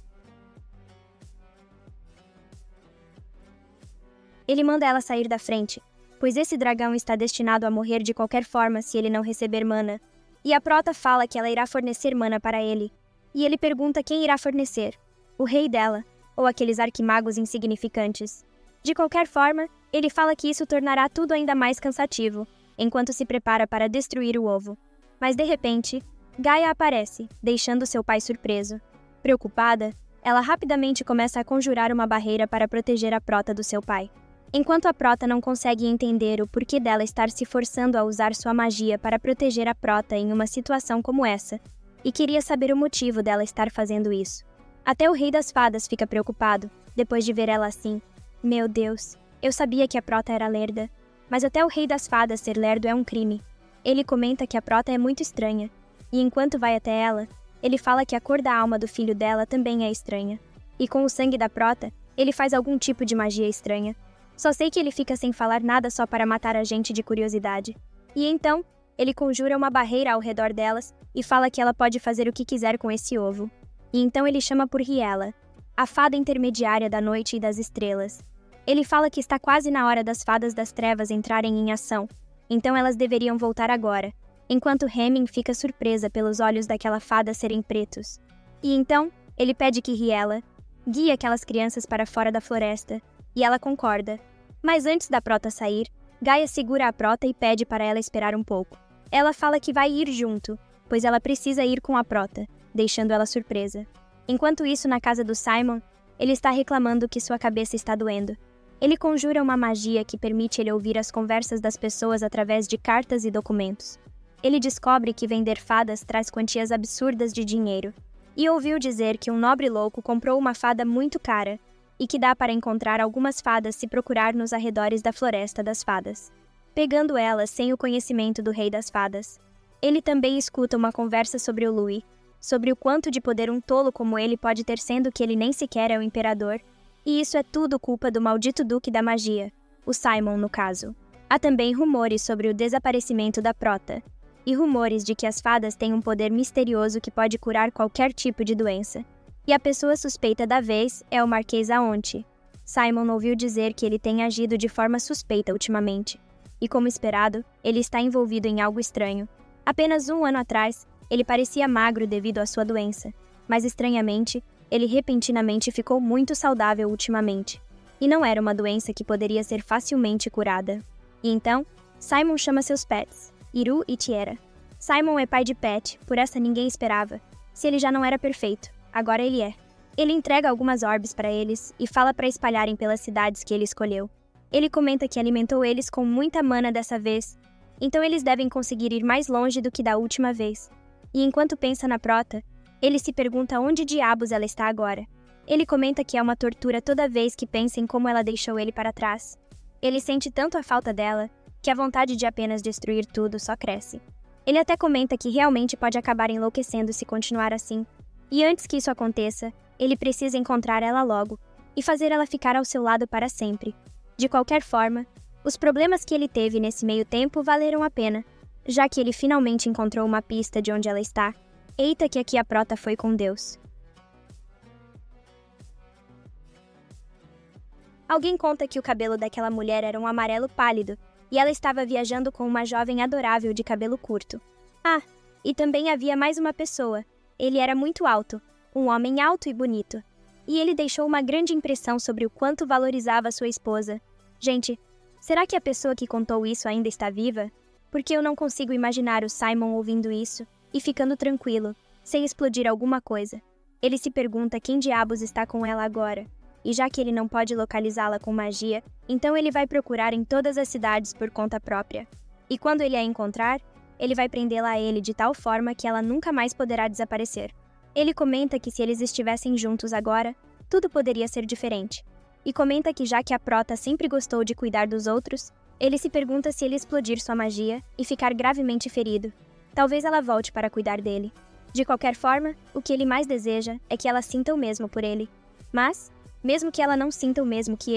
Ele manda ela sair da frente, pois esse dragão está destinado a morrer de qualquer forma se ele não receber mana. E a prota fala que ela irá fornecer mana para ele, e ele pergunta quem irá fornecer, o rei dela, ou aqueles arquimagos insignificantes. De qualquer forma, ele fala que isso tornará tudo ainda mais cansativo, enquanto se prepara para destruir o ovo. Mas de repente, Gaia aparece, deixando seu pai surpreso. Preocupada, ela rapidamente começa a conjurar uma barreira para proteger a prota do seu pai. Enquanto a prota não consegue entender o porquê dela estar se forçando a usar sua magia para proteger a prota em uma situação como essa, e queria saber o motivo dela estar fazendo isso. Até o rei das fadas fica preocupado, depois de ver ela assim. Meu Deus, eu sabia que a prota era lerda, mas até o rei das fadas ser lerdo é um crime. Ele comenta que a prota é muito estranha, e enquanto vai até ela, ele fala que a cor da alma do filho dela também é estranha. E com o sangue da prota, ele faz algum tipo de magia estranha. Só sei que ele fica sem falar nada só para matar a gente de curiosidade. E então, ele conjura uma barreira ao redor delas e fala que ela pode fazer o que quiser com esse ovo. E então ele chama por Riela, a fada intermediária da noite e das estrelas. Ele fala que está quase na hora das fadas das trevas entrarem em ação, então elas deveriam voltar agora, enquanto Hemming fica surpresa pelos olhos daquela fada serem pretos. E então, ele pede que Riela guie aquelas crianças para fora da floresta, e ela concorda. Mas antes da prota sair, Gaia segura a prota e pede para ela esperar um pouco. Ela fala que vai ir junto, pois ela precisa ir com a prota, deixando ela surpresa. Enquanto isso, na casa do Simon, ele está reclamando que sua cabeça está doendo. Ele conjura uma magia que permite ele ouvir as conversas das pessoas através de cartas e documentos. Ele descobre que vender fadas traz quantias absurdas de dinheiro, e ouviu dizer que um nobre louco comprou uma fada muito cara, e que dá para encontrar algumas fadas se procurar nos arredores da Floresta das Fadas, pegando elas sem o conhecimento do Rei das Fadas. Ele também escuta uma conversa sobre o Louis, sobre o quanto de poder um tolo como ele pode ter sendo que ele nem sequer é o imperador, e isso é tudo culpa do maldito Duque da Magia, o Simon no caso. Há também rumores sobre o desaparecimento da Prota, e rumores de que as fadas têm um poder misterioso que pode curar qualquer tipo de doença. E a pessoa suspeita da vez é o Marquês Aonte. Simon ouviu dizer que ele tem agido de forma suspeita ultimamente. E como esperado, ele está envolvido em algo estranho. Apenas um ano atrás, ele parecia magro devido à sua doença. Mas estranhamente, ele repentinamente ficou muito saudável ultimamente. E não era uma doença que poderia ser facilmente curada. E então, Simon chama seus pets, Iru e Tiera. Simon é pai de Pet, por essa ninguém esperava. Se ele já não era perfeito, agora ele é. Ele entrega algumas orbes para eles e fala para espalharem pelas cidades que ele escolheu. Ele comenta que alimentou eles com muita mana dessa vez, então eles devem conseguir ir mais longe do que da última vez. E enquanto pensa na Prota, ele se pergunta onde diabos ela está agora. Ele comenta que é uma tortura toda vez que pensa em como ela deixou ele para trás. Ele sente tanto a falta dela, que a vontade de apenas destruir tudo só cresce. Ele até comenta que realmente pode acabar enlouquecendo se continuar assim. E antes que isso aconteça, ele precisa encontrar ela logo e fazer ela ficar ao seu lado para sempre. De qualquer forma, os problemas que ele teve nesse meio tempo valeram a pena, já que ele finalmente encontrou uma pista de onde ela está. Eita que aqui a Prota foi com Deus. Alguém conta que o cabelo daquela mulher era um amarelo pálido, e ela estava viajando com uma jovem adorável de cabelo curto. Ah, e também havia mais uma pessoa. Ele era muito alto, um homem alto e bonito. E ele deixou uma grande impressão sobre o quanto valorizava sua esposa. Gente, será que a pessoa que contou isso ainda está viva? Porque eu não consigo imaginar o Simon ouvindo isso e ficando tranquilo, sem explodir alguma coisa. Ele se pergunta quem diabos está com ela agora. E já que ele não pode localizá-la com magia, então ele vai procurar em todas as cidades por conta própria. E quando ele a encontrar, ele vai prendê-la a ele de tal forma que ela nunca mais poderá desaparecer. Ele comenta que se eles estivessem juntos agora, tudo poderia ser diferente. E comenta que já que a Prota sempre gostou de cuidar dos outros, ele se pergunta se ele explodir sua magia e ficar gravemente ferido, talvez ela volte para cuidar dele. De qualquer forma, o que ele mais deseja é que ela sinta o mesmo por ele. Mas, mesmo que ela não sinta o mesmo que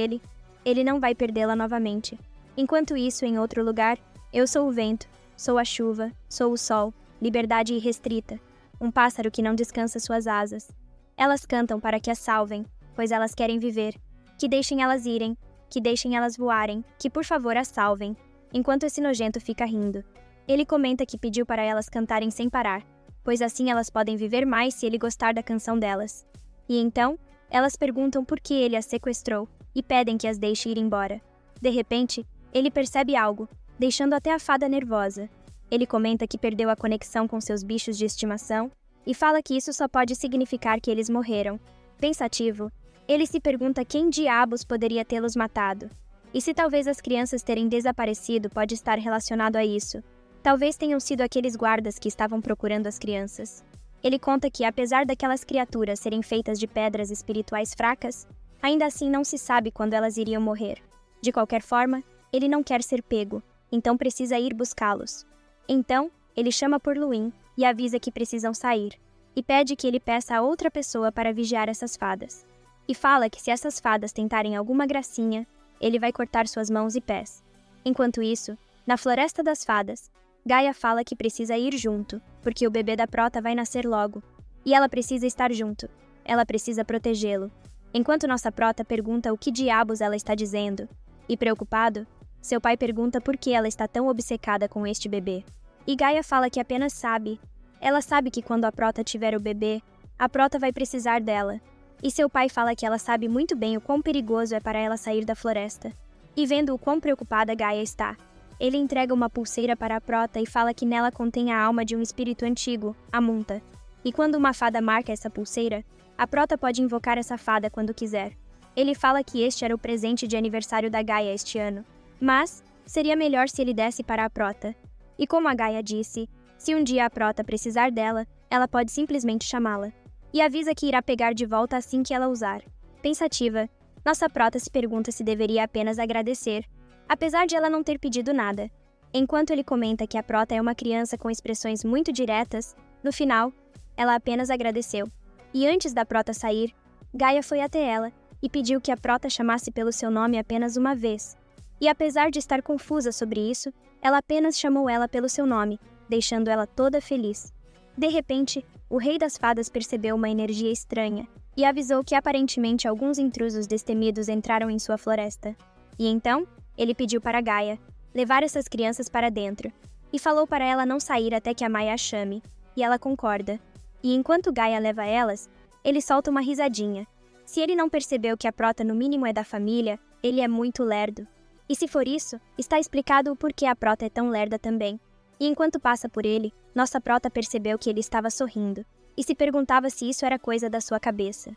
ele não vai perdê-la novamente. Enquanto isso, em outro lugar, eu sou o vento, sou a chuva, sou o sol, liberdade irrestrita, um pássaro que não descansa suas asas. Elas cantam para que as salvem, pois elas querem viver, que deixem elas irem, que deixem elas voarem, que por favor as salvem, enquanto esse nojento fica rindo. Ele comenta que pediu para elas cantarem sem parar, pois assim elas podem viver mais se ele gostar da canção delas. E então, elas perguntam por que ele as sequestrou e pedem que as deixe ir embora. De repente, ele percebe algo, deixando até a fada nervosa. Ele comenta que perdeu a conexão com seus bichos de estimação e fala que isso só pode significar que eles morreram. Pensativo, ele se pergunta quem diabos poderia tê-los matado. E se talvez as crianças terem desaparecido pode estar relacionado a isso. Talvez tenham sido aqueles guardas que estavam procurando as crianças. Ele conta que, apesar daquelas criaturas serem feitas de pedras espirituais fracas, ainda assim não se sabe quando elas iriam morrer. De qualquer forma, ele não quer ser pego, então precisa ir buscá-los. Então, ele chama por Luin e avisa que precisam sair, e pede que ele peça a outra pessoa para vigiar essas fadas. E fala que se essas fadas tentarem alguma gracinha, ele vai cortar suas mãos e pés. Enquanto isso, na Floresta das Fadas, Gaia fala que precisa ir junto, porque o bebê da Prota vai nascer logo. E ela precisa estar junto. Ela precisa protegê-lo. Enquanto nossa Prota pergunta o que diabos ela está dizendo. E preocupado, seu pai pergunta por que ela está tão obcecada com este bebê. E Gaia fala que apenas sabe. Ela sabe que quando a Prota tiver o bebê, a Prota vai precisar dela. E seu pai fala que ela sabe muito bem o quão perigoso é para ela sair da floresta. E vendo o quão preocupada Gaia está, ele entrega uma pulseira para a Prota e fala que nela contém a alma de um espírito antigo, a Munta. E quando uma fada marca essa pulseira, a Prota pode invocar essa fada quando quiser. Ele fala que este era o presente de aniversário da Gaia este ano, mas seria melhor se ele desse para a Prota. E como a Gaia disse, se um dia a Prota precisar dela, ela pode simplesmente chamá-la. E avisa que irá pegar de volta assim que ela usar. Pensativa, nossa Prota se pergunta se deveria apenas agradecer, apesar de ela não ter pedido nada. Enquanto ele comenta que a Prota é uma criança com expressões muito diretas, no final, ela apenas agradeceu. E antes da Prota sair, Gaia foi até ela e pediu que a Prota chamasse pelo seu nome apenas uma vez. E apesar de estar confusa sobre isso, ela apenas chamou ela pelo seu nome, deixando ela toda feliz. De repente, o rei das fadas percebeu uma energia estranha e avisou que aparentemente alguns intrusos destemidos entraram em sua floresta. E então, ele pediu para Gaia levar essas crianças para dentro e falou para ela não sair até que a Maia a chame, e ela concorda. E enquanto Gaia leva elas, ele solta uma risadinha. Se ele não percebeu que a prota no mínimo é da família, ele é muito lerdo. E se for isso, está explicado o porquê a prota é tão lerda também. E enquanto passa por ele, nossa prota percebeu que ele estava sorrindo, e se perguntava se isso era coisa da sua cabeça.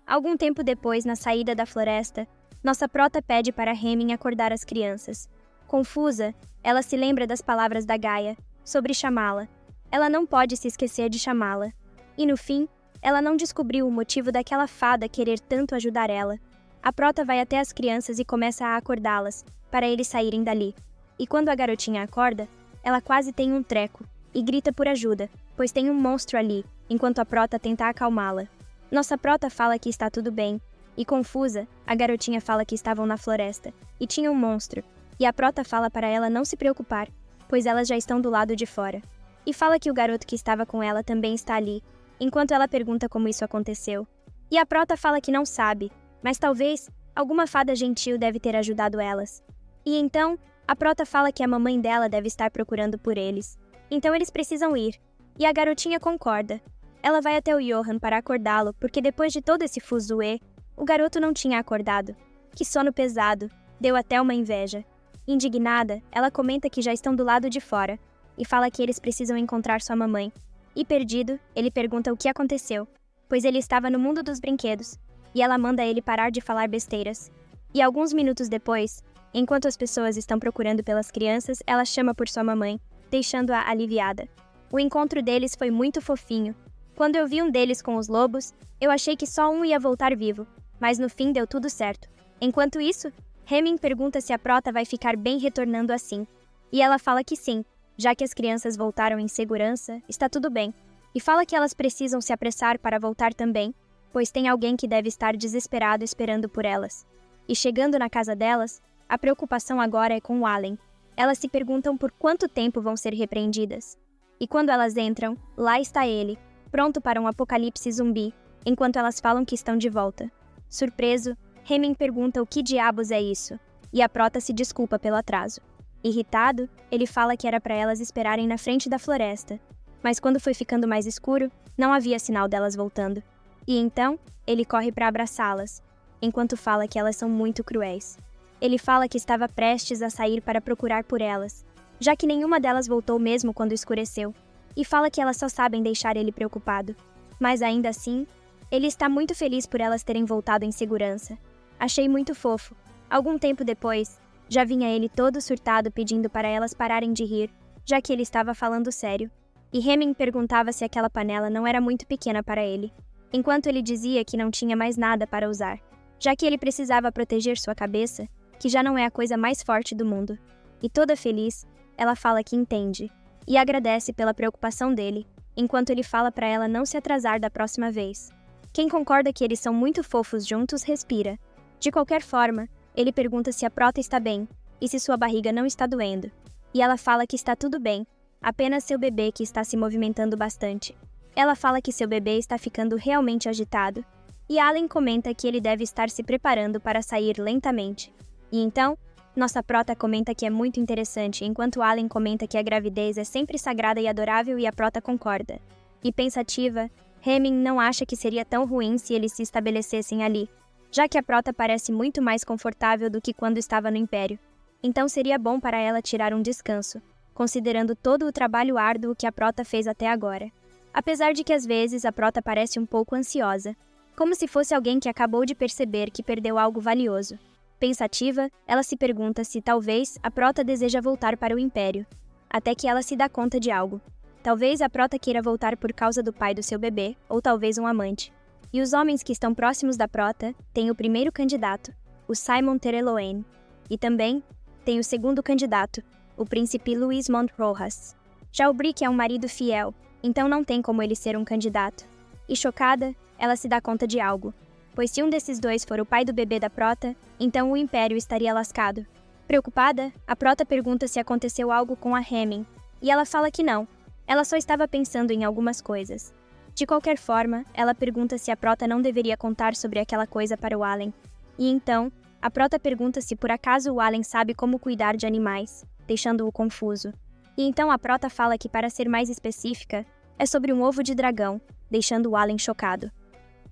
Algum tempo depois, na saída da floresta, nossa prota pede para Hemming acordar as crianças. Confusa, ela se lembra das palavras da Gaia, sobre chamá-la. Ela não pode se esquecer de chamá-la. E no fim, ela não descobriu o motivo daquela fada querer tanto ajudar ela. A prota vai até as crianças e começa a acordá-las, para eles saírem dali. E quando a garotinha acorda, ela quase tem um treco, e grita por ajuda, pois tem um monstro ali, enquanto a prota tenta acalmá-la. Nossa prota fala que está tudo bem, e confusa, a garotinha fala que estavam na floresta, e tinha um monstro, e a prota fala para ela não se preocupar, pois elas já estão do lado de fora. E fala que o garoto que estava com ela também está ali, enquanto ela pergunta como isso aconteceu. E a prota fala que não sabe, mas talvez alguma fada gentil deve ter ajudado elas. E então, a prota fala que a mamãe dela deve estar procurando por eles. Então eles precisam ir, e a garotinha concorda. Ela vai até o Johan para acordá-lo, porque depois de todo esse fuzuê, o garoto não tinha acordado. Que sono pesado, deu até uma inveja. Indignada, ela comenta que já estão do lado de fora, e fala que eles precisam encontrar sua mamãe. E perdido, ele pergunta o que aconteceu, pois ele estava no mundo dos brinquedos, e ela manda ele parar de falar besteiras. E alguns minutos depois, enquanto as pessoas estão procurando pelas crianças, ela chama por sua mamãe, deixando-a aliviada. O encontro deles foi muito fofinho. Quando eu vi um deles com os lobos, eu achei que só um ia voltar vivo, mas no fim deu tudo certo. Enquanto isso, Hemming pergunta se a prota vai ficar bem retornando assim. E ela fala que sim, já que as crianças voltaram em segurança, está tudo bem. E fala que elas precisam se apressar para voltar também, pois tem alguém que deve estar desesperado esperando por elas. E chegando na casa delas, a preocupação agora é com o Allen. Elas se perguntam por quanto tempo vão ser repreendidas. E quando elas entram, lá está ele, pronto para um apocalipse zumbi, enquanto elas falam que estão de volta. Surpreso, Hemming pergunta o que diabos é isso, e a prota se desculpa pelo atraso. Irritado, ele fala que era para elas esperarem na frente da floresta, mas quando foi ficando mais escuro, não havia sinal delas voltando. E então, ele corre para abraçá-las, enquanto fala que elas são muito cruéis. Ele fala que estava prestes a sair para procurar por elas, já que nenhuma delas voltou mesmo quando escureceu, e fala que elas só sabem deixar ele preocupado. Mas ainda assim, ele está muito feliz por elas terem voltado em segurança. Achei muito fofo. Algum tempo depois, já vinha ele todo surtado pedindo para elas pararem de rir, já que ele estava falando sério. E Hemming perguntava se aquela panela não era muito pequena para ele, enquanto ele dizia que não tinha mais nada para usar, já que ele precisava proteger sua cabeça, que já não é a coisa mais forte do mundo. E toda feliz, ela fala que entende, e agradece pela preocupação dele, enquanto ele fala para ela não se atrasar da próxima vez. Quem concorda que eles são muito fofos juntos, respira. De qualquer forma, ele pergunta se a prota está bem, e se sua barriga não está doendo. E ela fala que está tudo bem, apenas seu bebê que está se movimentando bastante. Ela fala que seu bebê está ficando realmente agitado, e Allen comenta que ele deve estar se preparando para sair lentamente. E então, nossa prota comenta que é muito interessante, enquanto Allen comenta que a gravidez é sempre sagrada e adorável e a prota concorda. E pensativa, Hemming não acha que seria tão ruim se eles se estabelecessem ali, já que a prota parece muito mais confortável do que quando estava no Império. Então seria bom para ela tirar um descanso, considerando todo o trabalho árduo que a prota fez até agora. Apesar de que às vezes a prota parece um pouco ansiosa, como se fosse alguém que acabou de perceber que perdeu algo valioso. Pensativa, ela se pergunta se talvez a prota deseja voltar para o Império, até que ela se dá conta de algo. Talvez a prota queira voltar por causa do pai do seu bebê, ou talvez um amante. E os homens que estão próximos da prota têm o primeiro candidato, o Simon Tereloen, e também tem o segundo candidato, o príncipe Luis Montrojas. Já o Brick é um marido fiel, então não tem como ele ser um candidato. E chocada, ela se dá conta de algo. pois se um desses dois for o pai do bebê da Prota, então o Império estaria lascado. Preocupada, a Prota pergunta se aconteceu algo com a Hemming, e ela fala que não, ela só estava pensando em algumas coisas. De qualquer forma, ela pergunta se a Prota não deveria contar sobre aquela coisa para o Allen. E então, a Prota pergunta se por acaso o Allen sabe como cuidar de animais, deixando-o confuso. E então a Prota fala que, para ser mais específica, é sobre um ovo de dragão, deixando o Allen chocado.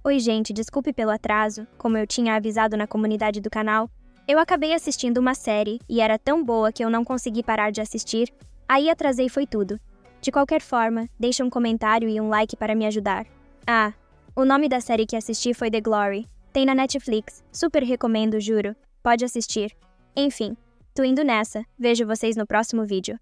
Oi gente, desculpe pelo atraso, como eu tinha avisado na comunidade do canal, eu acabei assistindo uma série e era tão boa que eu não consegui parar de assistir, aí atrasei foi tudo. De qualquer forma, deixa um comentário e um like para me ajudar. Ah, o nome da série que assisti foi The Glory. Tem na Netflix, super recomendo, juro. Pode assistir. Enfim, tô indo nessa, vejo vocês no próximo vídeo.